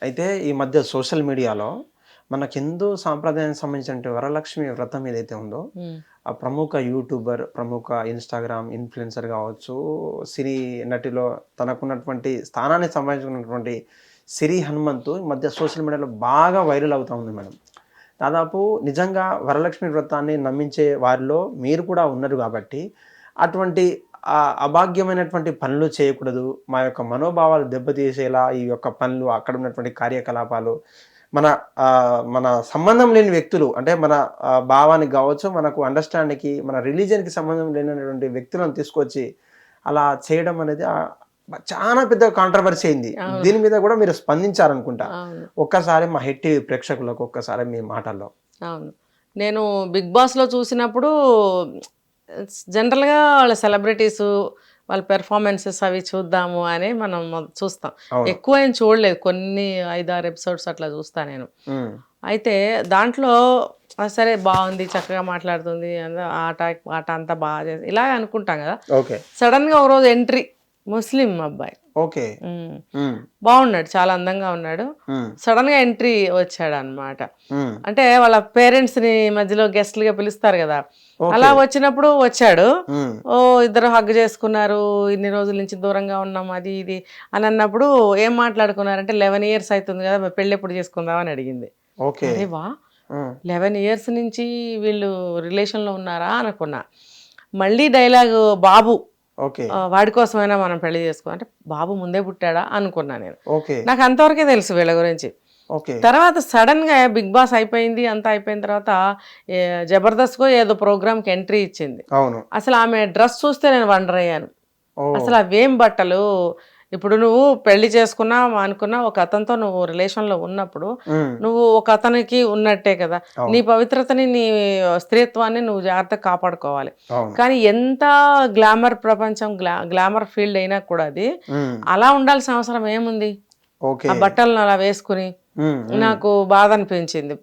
అయితే ఈ మధ్య సోషల్ మీడియాలో మనకు హిందూ సాంప్రదాయానికి సంబంధించిన వరలక్ష్మి వ్రతం ఏదైతే ఉందో, హ్మ్. ఆ ప్రముఖ యూట్యూబర్, ప్రముఖ ఇన్‌స్టాగ్రామ్ ఇన్‌ఫ్లుయెన్సర్ కావచ్చు, సినీ నటిలో తనకున్నటువంటి స్థానానికి సంబంధించినటువంటి సిరి హనుమంతు ఈ మధ్య సోషల్ మీడియాలో బాగా వైరల్ అవుతా ఉంది మేడం. దాదాపు నిజంగా వరలక్ష్మి వ్రతాన్ని నమ్మించే వారిలో మీరు కూడా ఉన్నారు కాబట్టి, అటువంటి అభాగ్యమైనటువంటి పనులు చేయకూడదు. మా యొక్క మనోభావాలు దెబ్బతీసేలా ఈ యొక్క పనులు, అక్కడ ఉన్నటువంటి కార్యకలాపాలు, మన మన సంబంధం లేని వ్యక్తులు అంటే మన భావానికి గావచ్చు, మనకు అండర్‌స్టాండ్‌కి, మన రిలీజియన్‌కి సంబంధం లేనటువంటి వ్యక్తులను తీసుకొచ్చి అలా చేయడం అనేది చానా పెద్ద కాంట్రోవర్సీ అయింది. అవును. దీని మీద గూడా మీరు స్పందించారనుకుంటా. అవును. ఒక్కసారి మా హిట్ టీవీ ప్రేక్షకులకు ఒక్కసారి మీ మాటల్లో. అవును. నేను 'బిగ్ బాస్‌లో' చూసినప్పుడు జనరల్‌గా వాళ్ళ సెలబ్రిటీసు, వాళ్ళ పెర్ఫార్మన్సెస్ అవి చూద్దాము అని మనం చూస్తాం. అవును. ఎక్కువ ఏం చూడలేదు. కొన్ని 5, 6 ఎపిసోడ్స్ అట్లా చూస్తా నేను. హ్మ్. అయితే దాంట్లో సరే బావుంది, చక్కగా మాట్లాడుతుంది, ఆట అంతా బాగా చేసి ఇలాగే అనుకుంటాం కదా! ఓకే. సడెన్‌గా ఒకరోజు ఎంట్రీ ముస్లిం అబ్బాయి. ఓకే. హ్మ్. హ్మ్. బాగున్నాడు. చాలా అందంగా ఉన్నాడు. హ్మ్. సడెన్‌గా ఎంట్రీ వచ్చాడనమాట. హ్మ్. అంటే వాళ్ళ పేరెంట్స్‌ని మధ్యలో గెస్ట్‌లుగా పిలుస్తారు గదా! అలా ఓకే. వచ్చినప్పుడు వచ్చాడు. హ్మ్. ఓహ్! ఇద్దరు హగ్ చేసుకున్నారు. ఇన్ని రోజుల నుంచి దూరంగా ఉన్నాం అది ఇది అని అన్నప్పుడు ఏం మాట్లాడుకున్నారంటే 11 ఇయర్స్ అయితుంది గదా! మరి పెళ్ళెప్పుడు చేసుకుందాం అని అడిగింది. ఓకే. అరే వాహ్! హ్మ్. 11 ఇయర్స్ నుంచి వీళ్ళు రిలేషన్‌లో ఉన్నారా అనుకున్నా. మళ్ళీ డైలాగు బాబు ఓకే. వాడి కోసమైనా మనం పెళ్లి చేసుకో అంటే బాబు ముందే పుట్టాడా అనుకున్నా నేను. ఓకే. నాకు అంతవరకే తెలుసు వీళ్ళ గురించి. ఓకే. తర్వాత సడెన్‌గా 'బిగ్ బాస్' అయిపోయింది. అంతా అయిపోయిన తర్వాత 'జబర్దస్త్‌కో' ఏదో ప్రోగ్రామ్‌కి ఎంట్రీ ఇచ్చింది. అవును. అసలు ఆమె డ్రెస్ చూస్తే నేను వండర్ అయ్యాను. ఓహ్! అసలు అవేం బట్టలు! ఇప్పుడు నువ్వు పెళ్లి చేసుకున్నా, అనుకున్నా ఒక అతనితో నువ్వు రిలేషన్‌లో ఉన్నప్పుడు, హ్మ్. నువ్వు ఒక అతనికి ఉన్నట్టే కదా! నీ అవును. పవిత్రతని, నీ స్త్రీత్వాన్ని నువ్వు జాగ్రత్తగా కాపాడుకోవాలి. అవును. కానీ ఎంత గ్లామర్ ప్రపంచం, గ్లామర్ ఫీల్డ్ అయినా కూడా అది, హ్మ్. అలా ఉండాల్సిన అవసరం ఏముంది? ఓకే. ఆ బట్టలను అలా వేసుకుని. హ్మ్. హ్మ్. నాకు బాధ అనిపించింది.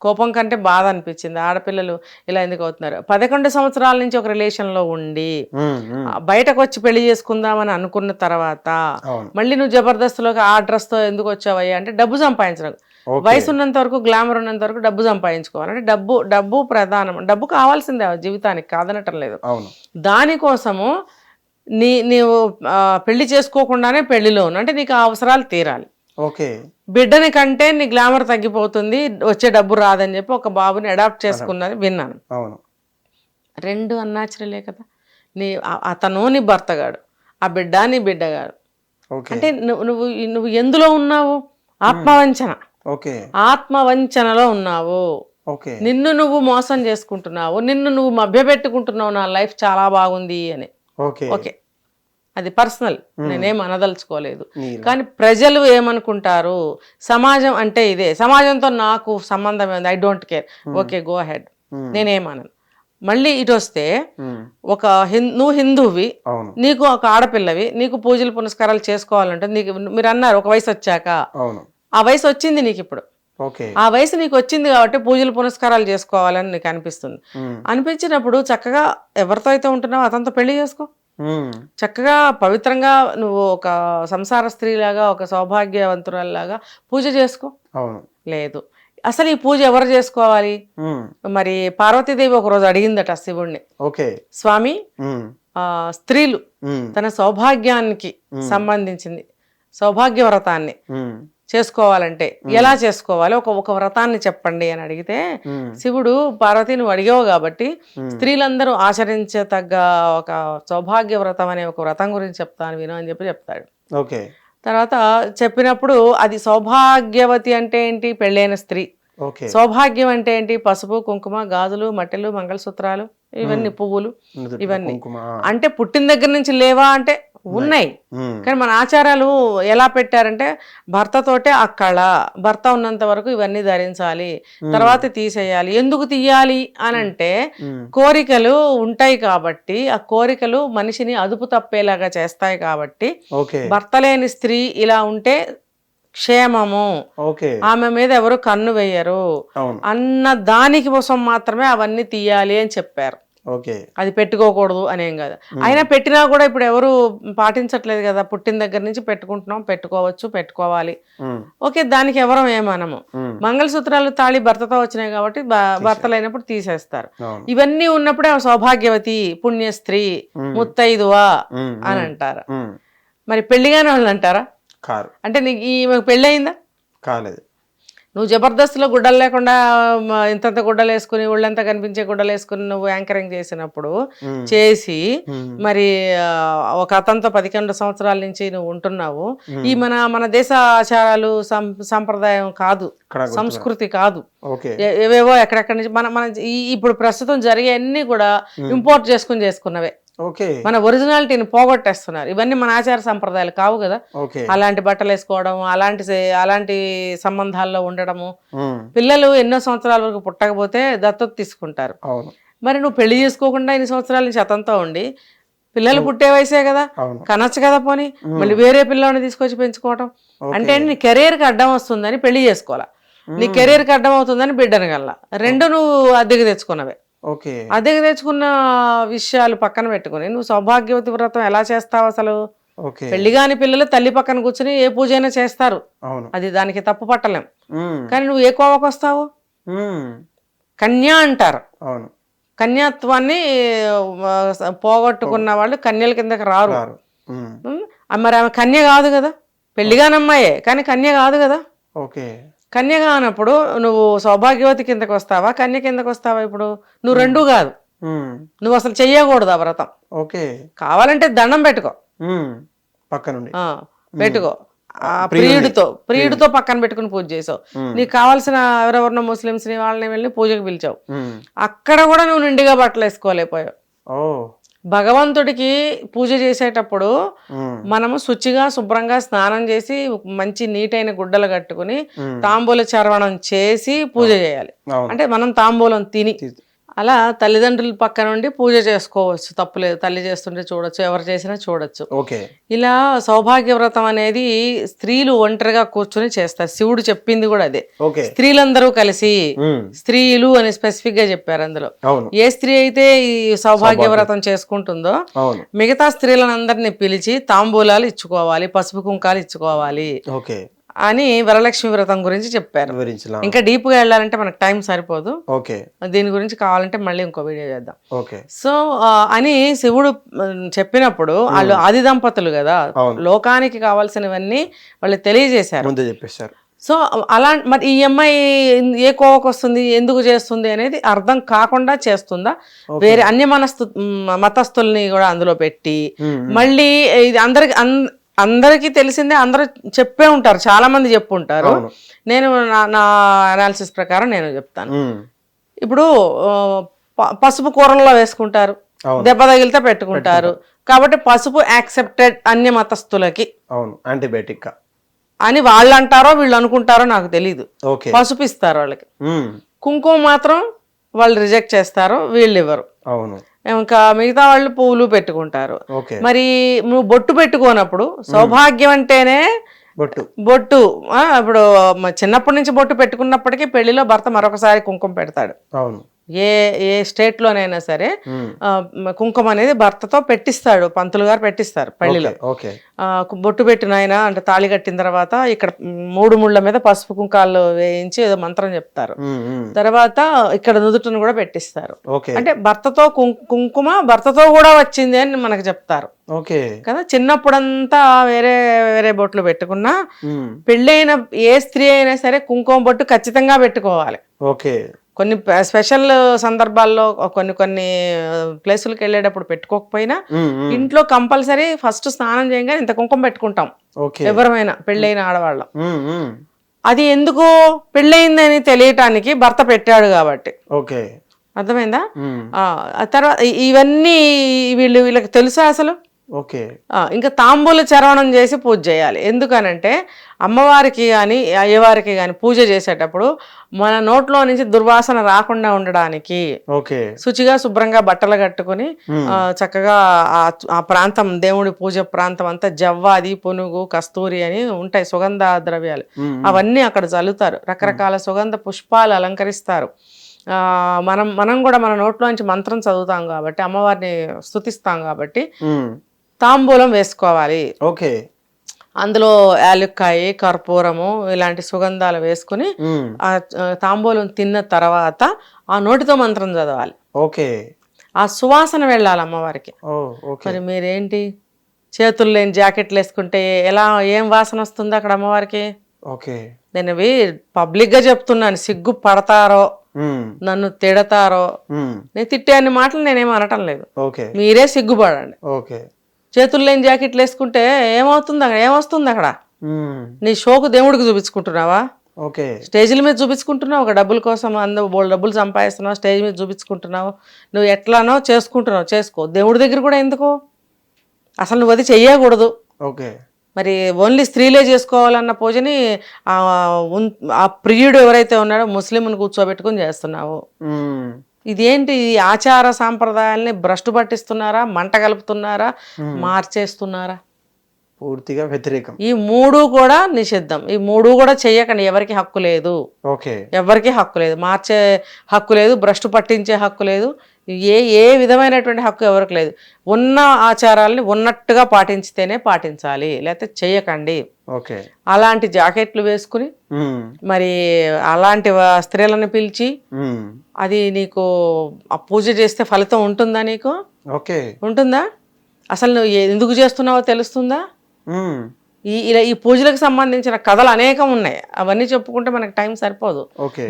కోపం కంటే బాధ అనిపించింది. ఆడపిల్లలు ఇలా ఎందుకు అవుతున్నారు? 11 సంవత్సరాల నుంచి ఒక రిలేషన్‌లో ఉండి, హ్మ్. హ్మ్. బయటకొచ్చి పెళ్లి చేసుకుందామని అనుకున్న తర్వాత, అవును. మళ్ళీ నువ్వు జబర్దస్త్‌లోకి ఆ డ్రెస్‌తో ఎందుకు వచ్చావయ్యా అంటే డబ్బు సంపాదించడం. ఓకే. వయసు ఉన్నంత వరకు, గ్లామర్ ఉన్నంత వరకు డబ్బు సంపాదించుకోవాలి. అంటే డబ్బు డబ్బు ప్రధానం. డబ్బు కావాల్సిందే ఆ జీవితానికి కాదనటం లేదు. అవును. దానికోసము నీవు పెళ్లి చేసుకోకుండానే పెళ్లిలో ఉన్నావు. అంటే నీకు ఆ అవసరాలు తీరాలి. ఓకే. బిడ్డని కంటే నీ గ్లామర్ తగ్గిపోతుంది. వచ్చే డబ్బు రాదని చెప్పి ఒక బాబుని అడాప్ట్ అలా. చేసుకున్నది విన్నాను. అవును. 2 అన్‌నాచురలే కదా! అతను నీ భర్తగాడు. ఆ బిడ్డ నీ బిడ్డగాడు. ఓకే. అంటే నువ్వు ఎందులో ఉన్నావు? హ్మ్. ఆత్మవంచన. ఓకే. ఆత్మవంచనలో ఉన్నావు. ఓకే. నిన్ను నువ్వు మోసం చేసుకుంటున్నావు. నిన్ను నువ్వు మభ్యపెట్టుకుంటున్నావు. నా లైఫ్ చాలా బాగుంది అని. ఓకే. ఓకే. అది పర్సనల్. హ్మ్. నేనేం అనదలుచుకోలేదు. నీలా. కానీ ప్రజలు ఏమనుకుంటారు? సమాజం అంటే ఇదే. సమాజంతో నాకు సంబంధం ఏంది? I don't care. హ్మ్. ఓకే. Go ahead. హ్మ్. నేనేమనను. మళ్ళీ ఇటొస్తే హ్మ్. ఒక నువ్వు హిందువువి. అవును. నీకు ఒక ఆడపిల్లవి. నీకు పూజలు పునస్కారాలు చేసుకోవాలంటే నీకు మీరన్నారు ఒక వయసొచ్చాక. అవును. ఆ వయసొచ్చింది నీకిప్పుడు. ఓకే. ఆ వయసు నీకొచ్చింది కాబట్టి పూజలు పునస్కారాలు చేసుకోవాలని నీకు అనిపిస్తుంది. హ్మ్. అనిపించినప్పుడు చక్కగా ఎవరితో అయితే ఉంటున్నావో అతనితో పెళ్లి చేసుకో. హ్మ్. చక్కగా పవిత్రంగా నువ్వు ఒక సంసార స్త్రీలాగా, ఒక సౌభాగ్యవంతురాల్లాగా పూజ చేసుకో. అవును. లేదు. అసలు ఈ పూజ ఎవరు చేసుకోవాలి? హ్మ్. మరి పార్వతీదేవి ఒకరోజు అడిగిందట శివుడిని. ఓకే. స్వామి హ్మ్. స్త్రీలు హ్మ్. తన సౌభాగ్యానికి సంబంధించింది సౌభాగ్య వ్రతాన్ని హ్మ్. చేసుకోవాలంటే ఎలా చేసుకోవాలి? ఒక ఒక వ్రతాన్ని చెప్పండి అని అడిగితే హ్మ్. శివుడు పార్వతి నువ్వు అడిగావు కాబట్టి హ్మ్. స్త్రీలందరూ ఆచరించతగ్గ ఒక సౌభాగ్య వ్రతం అనే ఒక వ్రతం గురించి చెప్తాను విను అని చెప్పి చెప్తాడు. ఓకే. తర్వాత చెప్పినప్పుడు అది సౌభాగ్యవతి అంటే ఏంటి? పెళ్ళైన స్త్రీ. ఓకే. సౌభాగ్యం అంటే ఏంటి? పసుపు, కుంకుమ, గాజులు, మట్టెలు, మంగళసూత్రాలు, హ్మ్. ఇవన్నీ పువ్వులు నుదుటిన ఇవన్నీ. కుంకుమ. అంటే పుట్టిన దగ్గర నుంచి లేవా అంటే ఉన్నాయి. ఉన్నాయి. హ్మ్. కానీ మన ఆచారాలు ఎలా పెట్టారంటే భర్తతోటే ఆ కళ. భర్త ఉన్నంత వరకు ఇవన్నీ ధరించాలి. తర్వాత తీసేయాలి. ఎందుకు తీయాలి అనంటే హ్మ్. కోరికలు ఉంటాయి కాబట్టి, ఆ కోరికలు మనిషిని అదుపు తప్పేలాగా చేస్తాయి కాబట్టి, ఓకే. భర్త లేని స్త్రీ ఇలా ఉంటే క్షేమము. ఓకే. ఆమె మీద ఎవరు కన్ను వేయరు అవును. అన్న దానికి కోసం మాత్రమే అవన్నీ తీయాలి అని చెప్పారు. ఓకే. అది పెట్టుకోకూడదు అనేం కాదు. అయినా పెట్టినా కూడా ఇప్పుడు ఎవరు పాటించట్లేదు కదా, పుట్టిన దగ్గర నుంచి పెట్టుకుంటున్నాం, పెట్టుకోవచ్చు, పెట్టుకోవాలి. ఓకే, దానికి ఎవరం ఏమనము. మంగళసూత్రాలు తాళి భర్తతో వచ్చినాయి కాబట్టి భర్త లేనప్పుడు తీసేస్తారు. ఇవన్నీ ఉన్నప్పుడే సౌభాగ్యవతి, పుణ్యస్త్రీ, ముత్తైదువా అని అంటారు. మరి పెళ్లిగానే వాళ్ళు అంటారా? కారు. అంటే నీకు ఈమెకు పెళ్ళి అయిందా? కాలేదు. నువ్వు జబర్దస్త్లో గుడ్డలు లేకుండా ఇంతంత గుడ్డలు వేసుకుని ఒళ్ళంతా కనిపించే గుడ్డలు వేసుకుని నువ్వు యాంకరింగ్ చేసినప్పుడు చేసి మరి ఒక అతనితో 11 సంవత్సరాల నుంచి నువ్వు ఉంటున్నావు. ఈ మన దేశ ఆచారాలు సంప్రదాయం కాదు, సంస్కృతి కాదు. ఏవేవో ఎక్కడెక్కడి నుంచి మన ఇప్పుడు ప్రస్తుతం జరిగే అన్ని కూడా ఇంపోర్ట్ చేసుకున్నవే. మన ఒరిజినాలిటీని పోగొట్టేస్తున్నారు. ఇవన్నీ మన ఆచార సంప్రదాయాలు కావు కదా. అలాంటి బట్టలు వేసుకోవడం, అలాంటి సంబంధాల్లో ఉండడము. పిల్లలు ఎన్నో సంవత్సరాల వరకు పుట్టకపోతే దత్తత తీసుకుంటారు. మరి నువ్వు పెళ్లి చేసుకోకుండా ఇన్ని సంవత్సరాల నుంచి అతనితో ఉండి పిల్లలు పుట్టే వయసే కదా, కనొచ్చు కదా పోనీ, మళ్ళీ వేరే పిల్లని తీసుకొచ్చి పెంచుకోవటం అంటే నీ కెరీర్కి అడ్డం వస్తుందని పెళ్లి చేసుకోవాలా, నీ కెరీర్కి అడ్డం అవుతుందని బిడ్డను కల్లా. రెండు నువ్వు అద్దెకి తెచ్చుకున్నవే. అద్దెకి తెచ్చుకున్న విషయాలు పక్కన పెట్టుకుని నువ్వు సౌభాగ్యవతి వ్రతం ఎలా చేస్తావు అసలు? పెళ్లిగాని పిల్లలు తల్లి పక్కన కూర్చుని ఏ పూజ అయినా చేస్తారు, అది దానికి తప్పు పట్టలేం. కానీ నువ్వు ఏ కోవకు వస్తావు? కన్యా అంటారు. కన్యాత్వాన్ని పోగొట్టుకున్న వాళ్ళు కన్యల కిందకి రారు. మరి ఆమె కన్య కాదు కదా, పెళ్లిగానమ్మాయే కానీ కన్య కాదు కదా. కన్య కానప్పుడు నువ్వు సౌభాగ్యవతి కిందకి వస్తావా, కన్య కిందకి వస్తావా? ఇప్పుడు నువ్వు రెండూ కాదు, నువ్వు అసలు చెయ్యకూడదు ఆ వ్రతం. కావాలంటే దండం పెట్టుకో, పక్కనుండి పెట్టుకో, ప్రియుడితో పక్కన పెట్టుకుని పూజ చేసావు. నీకు కావాల్సిన ఎవరెవరినో ముస్లింస్ ని వాళ్ళని వెళ్ళి పూజకు పిలిచావు, అక్కడ కూడా నువ్వు నిండుగా బట్టలు వేసుకోలేకపోయావు. భగవంతుడికి పూజ చేసేటప్పుడు మనము శుచిగా శుభ్రంగా స్నానం చేసి మంచి నీటైన గుడ్డలు కట్టుకుని తాంబూల చర్వణం చేసి పూజ చేయాలి. అంటే మనం తాంబూలం తిని అలా తల్లిదండ్రుల పక్క నుండి పూజ చేసుకోవచ్చు, తప్పులేదు. తల్లి చేస్తుంటే చూడొచ్చు, ఎవరు చేసినా చూడొచ్చు. ఇలా సౌభాగ్య వ్రతం అనేది స్త్రీలు ఒంటరిగా కూర్చొని చేస్తారు. శివుడు చెప్పింది కూడా అదే, స్త్రీలందరూ కలిసి, స్త్రీలు అని స్పెసిఫిక్ గా చెప్పారు అందులో. ఏ స్త్రీ అయితే ఈ సౌభాగ్య వ్రతం చేసుకుంటుందో మిగతా స్త్రీలందరినీ పిలిచి తాంబూలాలు ఇచ్చుకోవాలి, పసుపు కుంకాలు ఇచ్చుకోవాలి అని వరలక్ష్మి వ్రతం గురించి చెప్పారు. ఇంకా డీప్ గా వెళ్ళాలంటే మనకు టైం సరిపోదు, దీని గురించి కావాలంటే మళ్ళీ ఇంకో వీడియో చేద్దాం. సో అని శివుడు చెప్పినప్పుడు వాళ్ళు ఆది దంపతులు కదా, లోకానికి కావాల్సినవన్నీ వాళ్ళు తెలియజేశారు, చెప్పేశారు. సో అలా మరి ఈ అమ్మాయి ఏ కోవకు వస్తుంది, ఎందుకు చేస్తుంది అనేది అర్థం కాకుండా చేస్తుందా, వేరే అన్య మతస్థుల్ని కూడా అందులో పెట్టి మళ్ళీ ఇది అందరికీ తెలిసిందే, అందరూ చెప్పే ఉంటారు, చాలా మంది చెప్పుంటారు. నేను నా అనాలిసిస్ ప్రకారం నేను చెప్తాను. ఇప్పుడు పసుపు కూరల్లో వేసుకుంటారు, దెబ్బ తగిలితే పెట్టుకుంటారు కాబట్టి పసుపు యాక్సెప్టెడ్ అన్య మతస్థులకి, యాంటీబయాటిక్ అని వాళ్ళు అంటారో వీళ్ళు అనుకుంటారో నాకు తెలీదు. పసుపు ఇస్తారు వాళ్ళకి, కుంకుమ మాత్రం వాళ్ళు రిజెక్ట్ చేస్తారు, వీళ్ళు ఇవ్వరు. ఇంకా మిగతా వాళ్ళు పువ్వులు పెట్టుకుంటారు. మరి నువ్వు బొట్టు పెట్టుకోనప్పుడు సౌభాగ్యం అంటేనే బొట్టు. ఇప్పుడు చిన్నప్పటి నుంచి బొట్టు పెట్టుకున్నప్పటికీ పెళ్లిలో భర్త మరొకసారి కుంకుమ పెడతాడు. ఏ స్టేట్ లోనైనా సరే కుంకుమ అనేది భర్తతో పెట్టిస్తాడు, పంతులు గారు పెట్టిస్తారు పెళ్లిలో. బొట్టు పెట్టిన ఆయన అంటే తాళి కట్టిన తర్వాత ఇక్కడ 3 ముళ్ళ మీద పసుపు కుంకాలు వేయించి ఏదో మంత్రం చెప్తారు, తర్వాత ఇక్కడ నుదుటను కూడా పెట్టిస్తారు. అంటే భర్తతో కుంకుమ భర్తతో కూడా వచ్చింది అని మనకు చెప్తారు కదా. చిన్నప్పుడంతా వేరే వేరే బొట్లు పెట్టుకున్నా పెళ్ళైన ఏ స్త్రీ అయినా సరే కుంకుమ బొట్టు ఖచ్చితంగా పెట్టుకోవాలి. కొన్ని స్పెషల్ సందర్భాల్లో కొన్ని ప్లేసులకు వెళ్ళేటప్పుడు పెట్టుకోకపోయినా ఇంట్లో కంపల్సరీ ఫస్ట్ స్నానం చేయగానే ఇంత కుంకుమ పెట్టుకుంటాం ఎవరైనా పెళ్ళైన ఆడవాళ్ళం. అది ఎందుకు, పెళ్ళయిందని తెలియటానికి భర్త పెట్టాడు కాబట్టి. అర్థమైందా? తర్వాత ఇవన్నీ వీళ్ళకి తెలుసా అసలు? ఇంకా తాంబూల చరవణం చేసి పూజ చేయాలి. ఎందుకనంటే అమ్మవారికి కానీ అయ్యవారికి కానీ పూజ చేసేటప్పుడు మన నోట్లో నుంచి దుర్వాసన రాకుండా ఉండడానికి శుచిగా శుభ్రంగా బట్టలు కట్టుకుని చక్కగా ఆ ప్రాంతం, దేవుడి పూజ ప్రాంతం అంతా జవ్వాది, పునుగు, కస్తూరి అని ఉంటాయి సుగంధ ద్రవ్యాలు, అవన్నీ అక్కడ చల్లుతారు. రకరకాల సుగంధ పుష్పాలు అలంకరిస్తారు. మనం కూడా మన నోట్లోంచి మంత్రం చదువుతాం కాబట్టి, అమ్మవారిని స్తుతిస్తాం కాబట్టి తాంబూలం వేసుకోవాలి. ఓకే. అందులో యాలక్కాయ, కర్పూరము ఇలాంటి సుగంధాలు వేసుకుని ఆ తాంబూలం తిన్న తర్వాత ఆ నోటితో మంత్రం చదవాలి. ఓకే. ఆ సువాసన వెళ్ళాలి అమ్మవారికి. మరి మీరేంటి చేతులు లేని జాకెట్లు వేసుకుంటే ఏం వాసన వస్తుంది అక్కడ అమ్మవారికి? ఓకే. నేను ఇవి పబ్లిక్ గా చెప్తున్నాను, సిగ్గు పడతారో నన్ను తిడతారో, నేను తిట్టే అన్ని మాటలు నేనేం అనటం లేదు, మీరే సిగ్గుపడండి. చేతులు లేని జాకెట్లు వేసుకుంటే ఏమవుతుంది అక్కడ? ఏమొస్తుంది అక్కడ? నీ షోకు దేవుడికి చూపించుకుంటున్నావా? స్టేజ్ల మీద చూపించుకుంటున్నావు, ఒక డబ్బుల కోసం డబ్బులు సంపాదిస్తున్నావు, స్టేజ్ మీద చూపించుకుంటున్నావు, నువ్వు ఎట్లానో చేసుకుంటున్నావు, చేసుకో. దేవుడి దగ్గర కూడా ఎందుకు? అసలు నువ్వు అది చెయ్యకూడదు. మరి ఓన్లీ స్త్రీలే చేసుకోవాలన్న పూజని ఆ ప్రియుడు ఎవరైతే ఉన్నాడో ముస్లింని కూర్చోబెట్టుకుని చేస్తున్నావు. ఇదేంటి? ఈ ఆచార సాంప్రదాయాల్ని భ్రష్టు పట్టిస్తున్నారా, మంట కలుపుతున్నారా, మార్చేస్తున్నారా? పూర్తిగా వ్యతిరేకం. ఈ మూడు కూడా నిషిద్ధం. ఈ మూడు కూడా చెయ్యకండి. ఎవరికి హక్కు లేదు, ఎవరికి హక్కు లేదు, మార్చే హక్కు లేదు, భ్రష్టు పట్టించే హక్కు లేదు, ఏ విధమైనటువంటి హక్కు ఎవరికి లేదు. ఉన్న ఆచారాలని ఉన్నట్టుగా పాటించితేనే పాటించాలి, లేకపోతే చెయ్యకండి. అలాంటి జాకెట్లు వేసుకుని మరి అలాంటి స్త్రీలను పిలిచి అది నీకు ఆ పూజ చేస్తే ఫలితం ఉంటుందా? నీకు ఉంటుందా? అసలు నువ్వు ఎందుకు చేస్తున్నావో తెలుస్తుందా? ఈ పూజలకు సంబంధించిన కథలు అనేకం ఉన్నాయి, అవన్నీ చెప్పుకుంటే మనకు టైం సరిపోదు.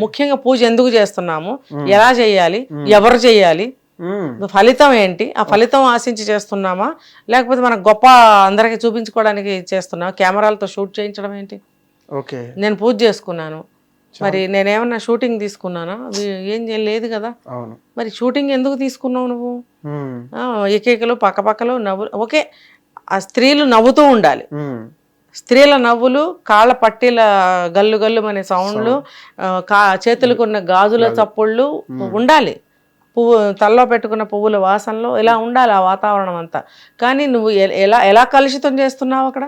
ముఖ్యంగా పూజ ఎందుకు చేస్తున్నాము, ఎలా చేయాలి, ఎవరు చేయాలి, ఫలితం ఏంటి, ఆ ఫలితం ఆశించి చేస్తున్నామా, లేకపోతే మనకు గొప్ప అందరికి చూపించుకోవడానికి చేస్తున్నామా? కెమెరాలతో షూట్ చేయించడం ఏంటి? నేను పూజ చేసుకున్నాను, మరి నేనేమన్నా షూటింగ్ తీసుకున్నానా? ఏం లేదు కదా. మరి షూటింగ్ ఎందుకు తీసుకున్నావు నువ్వు? ఏకేకలు పక్కపక్కలు నవ్వు. ఓకే, ఆ స్త్రీలు నవ్వుతూ ఉండాలి. స్త్రీల నవ్వులు, కాళ్ళ పట్టీల గల్లు గల్లు అనే సౌండ్లు, చేతులకు ఉన్న గాజుల చప్పుళ్ళు ఉండాలి. పువ్వు తల్లో పెట్టుకున్న పువ్వుల వాసనలో ఇలా ఉండాలి ఆ వాతావరణం అంతా. కానీ నువ్వు ఎలా కలుషితం చేస్తున్నావు అక్కడ?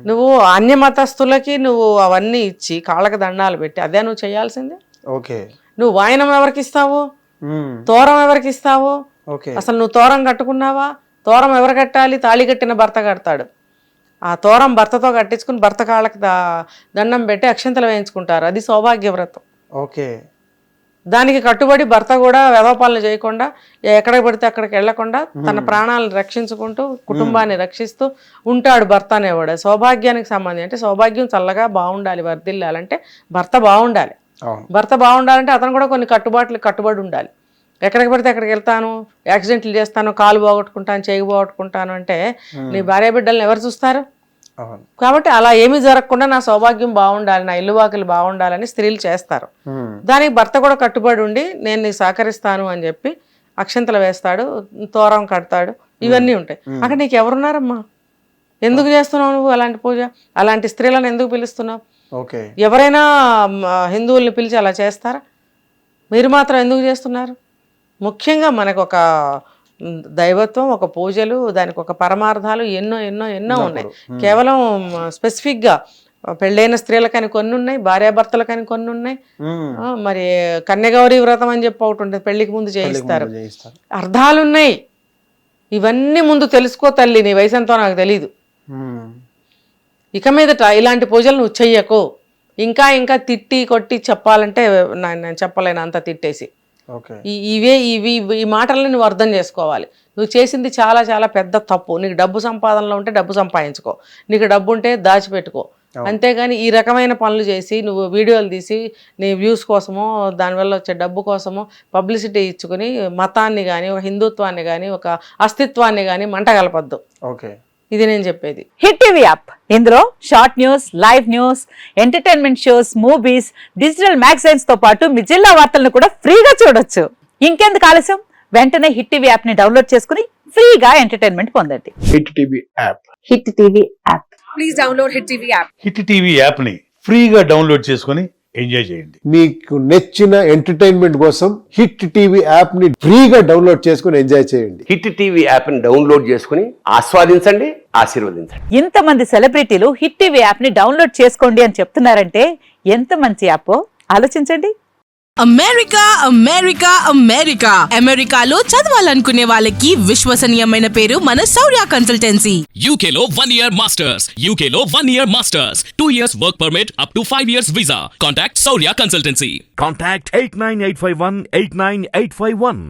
నువ్వు అన్య మతస్థులకి నువ్వు అవన్నీ ఇచ్చి కాళ్ళకి దండాలు పెట్టి అదే నువ్వు చేయాల్సిందే. నువ్వు వాయనం ఎవరికి ఇస్తావు? తోరం ఎవరికి ఇస్తావు? అసలు నువ్వు తోరం కట్టుకున్నావా? తోరం ఎవరు కట్టాలి? తాళి కట్టిన భర్త కడతాడు. ఆ తోరం భర్తతో కట్టించుకుని భర్త కాళ్ళకి దండం పెట్టి అక్షంతలు వేయించుకుంటారు. అది సౌభాగ్యవ్రతం. దానికి కట్టుబడి భర్త కూడా వ్యవపాలన చేయకుండా ఎక్కడికి పడితే అక్కడికి వెళ్లకుండా తన ప్రాణాలను రక్షించుకుంటూ కుటుంబాన్ని రక్షిస్తూ ఉంటాడు భర్త అనేవాడు. సౌభాగ్యానికి సంబంధించి అంటే సౌభాగ్యం చల్లగా బాగుండాలి, వర్ధిల్లాలంటే భర్త బాగుండాలి. భర్త బాగుండాలంటే అతను కూడా కొన్ని కట్టుబడి ఉండాలి. ఎక్కడికి పడితే అక్కడికి వెళ్తాను, యాక్సిడెంట్లు చేస్తాను, కాలు పోగొట్టుకుంటాను, చేయి పోగొట్టుకుంటాను అంటే నీ భార్య బిడ్డలను ఎవరు చూస్తారు? కాబట్టి అలా ఏమీ జరగకుండా నా సౌభాగ్యం బాగుండాలి, నా ఇల్లు వాకిలు బాగుండాలని స్త్రీలు చేస్తారు. దానికి భర్త కూడా కట్టుబడి ఉండి నేను నీకు సహకరిస్తాను అని చెప్పి అక్షంతలు వేస్తాడు, తోరం కడతాడు, ఇవన్నీ ఉంటాయి. అక్కడ నీకు ఎవరున్నారమ్మా? ఎందుకు చేస్తున్నావు నువ్వు అలాంటి పూజ? అలాంటి స్త్రీలను ఎందుకు పిలుస్తున్నావు? ఎవరైనా హిందువుల్ని పిలిచి అలా చేస్తారా? మీరు మాత్రం ఎందుకు చేస్తున్నారు? ముఖ్యంగా మనకు ఒక దైవత్వం, ఒక పూజలు, దానికి ఒక పరమార్థాలు ఎన్నో ఎన్నో ఎన్నో ఉన్నాయి. కేవలం స్పెసిఫిక్గా పెళ్ళైన స్త్రీలకని కొన్ని ఉన్నాయి, భార్యాభర్తలకని కొన్ని ఉన్నాయి. మరి కన్యగౌరీ వ్రతం అని చెప్పి ఒకటి ఉంటుంది, పెళ్లికి ముందు చేయిస్తారు. అర్థాలున్నాయి. ఇవన్నీ ముందు తెలుసుకో తల్లి, నీ వయసు ఎంతో నాకు తెలీదు. ఇక మీదట ఇలాంటి పూజలు నువ్వు చెయ్యకు. ఇంకా ఇంకా తిట్టి కొట్టి చెప్పాలంటే నేను చెప్పలేను, అంత తిట్టేసి. ఈ మాటలను నువ్వు అర్థం చేసుకోవాలి. నువ్వు చేసింది చాలా చాలా పెద్ద తప్పు. నీకు డబ్బు సంపాదనలో ఉంటే డబ్బు సంపాదించుకో, నీకు డబ్బు ఉంటే దాచిపెట్టుకో. అంతేగాని ఈ రకమైన పనులు చేసి నువ్వు వీడియోలు తీసి నీ వ్యూస్ కోసమో దానివల్ల వచ్చే డబ్బు కోసమో పబ్లిసిటీ ఇచ్చుకుని మతాన్ని కానీ, ఒక హిందుత్వాన్ని కానీ, ఒక అస్తిత్వాన్ని కానీ మంట కలపద్దు. ఇది నేను చెప్పేది. హిట్ టీవీ యాప్, ఇందులో short news, live news, entertainment shows, movies, digital magazines తో పాటు మీ జిల్లా వార్తలను కూడా ఫ్రీగా చూడొచ్చు. ఇంకెందుకు ఆలస్యం? వెంటనే హిట్ టీవీ యాప్ ని డౌన్లోడ్ చేసుకుని ఫ్రీగా ఎంటర్టైన్మెంట్ పొందండి. Hit TV app. Hit TV app. Please download hit TV app. Hit TV app ని ఫ్రీగా డౌన్లోడ్ చేసుకుని ఎంజాయ్ చేయండి. మీకు నచ్చిన ఎంటర్టైన్మెంట్ కోసం హిట్ టీవీ యాప్ ని ఫ్రీగా డౌన్లోడ్ చేసుకుని ఎంజాయ్ చేయండి. హిట్ టీవీ యాప్ ని డౌన్లోడ్ చేసుకుని ఆస్వాదించండి, ఆశీర్వదించండి. ఇంతమంది సెలబ్రిటీలు హిట్ టీవీ యాప్ ని డౌన్లోడ్ చేసుకోండి అని చెప్తున్నారంటే ఎంత మంచి యాప్ ఆలోచించండి. అమెరికా అమెరికా అమెరికా అమెరికాలో చదవాలనుకునే వాళ్ళకి విశ్వసనీయమైన పేరు మన శౌర్య కన్సల్టెన్సీ. UK లో 1 year masters. UK లో 1 year masters. 2 years work permit up to 5 years visa. Contact Saurya Consultancy. Contact 89851 89851.